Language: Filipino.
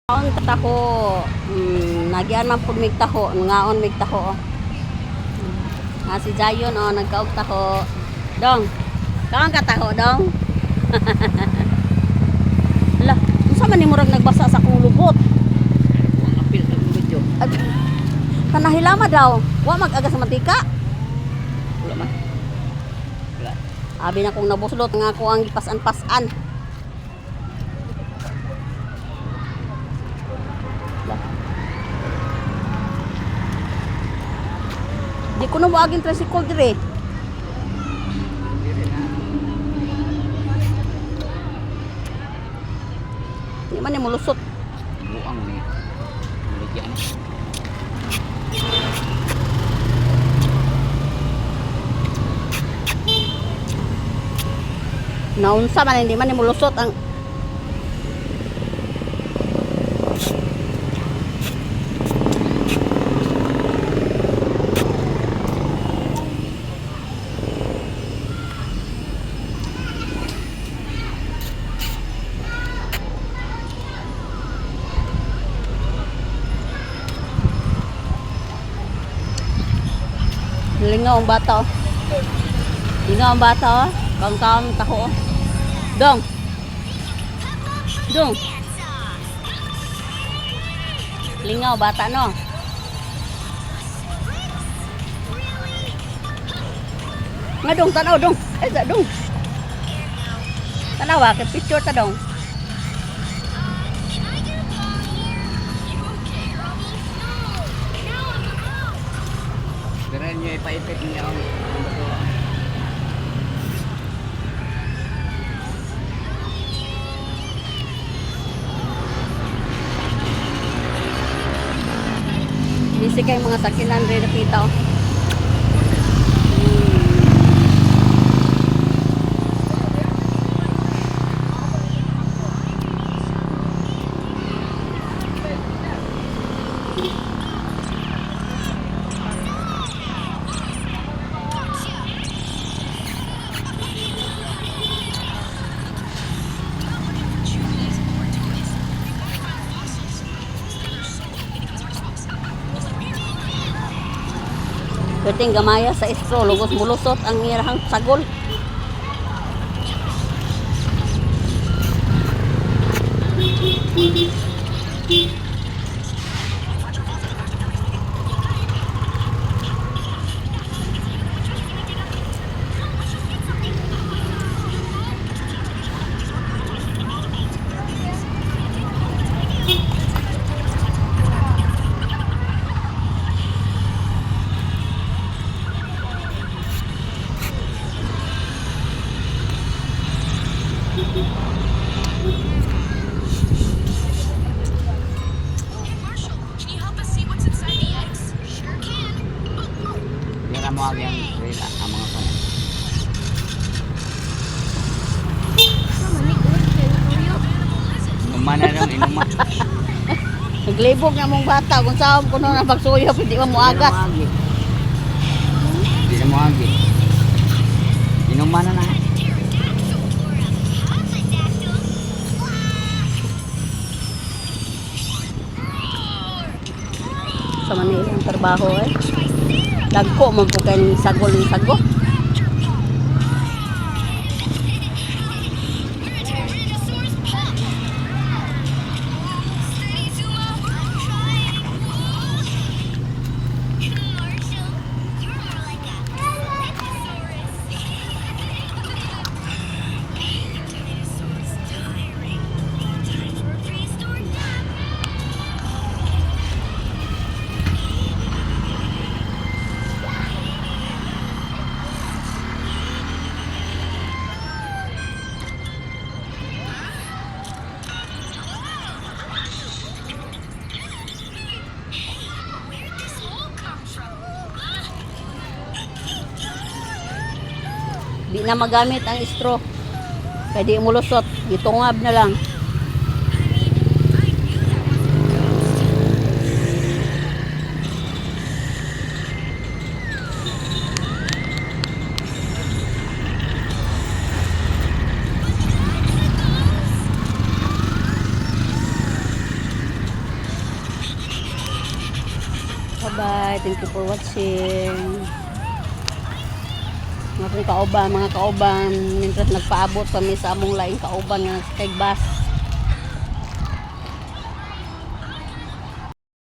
Kaon taho, nagyan man pud mig taho, ngaon mig taho. Si Jayon nagkaog taho. Dong. Kaon ka taho, dong. Lah, unsa man ni murag nagbasa sa akong lubot? Ang apil sa video. Kanahilama daw. Wa mag-aga sa mantika. Wala man. Wala. Abi na kong nabuslot nga ako ang gipasan-pasan. Di ko na maaging tricycle dire. Di man ni mulusot. Buang ni. Maligyan. Naunsa man hindi man ni mulusot ang lingaw ang bata. Lingaw ang bata. Kang taho. Dong. Dong. Lingaw bata no. Nga dong tanaw dong. Ay sa dong. Tanaw ka picture ta dong. Ganun niya ipaipit niya ang bato. Bisi kay mga sakinan rin nakita. Perting gamaya sa istro, lugos mulusot ang irahang sagol. Yan mo ang rila ang mga pan. Inuman na dong, inuman. Naglibog nga mong bata kung saan ko na pagsuyo hindi mo agas. Hindi na mo agi. Inuman na na. Sa Manila ang trabaho eh. Dagko man po kayong sagol yung sago. Di na magamit ang straw. Kaya di mulusot. Itungab na lang. Bye-bye. Thank you for watching. Mga kauban, mientras nagpaabot kami sa among laing kauban nga kay bus.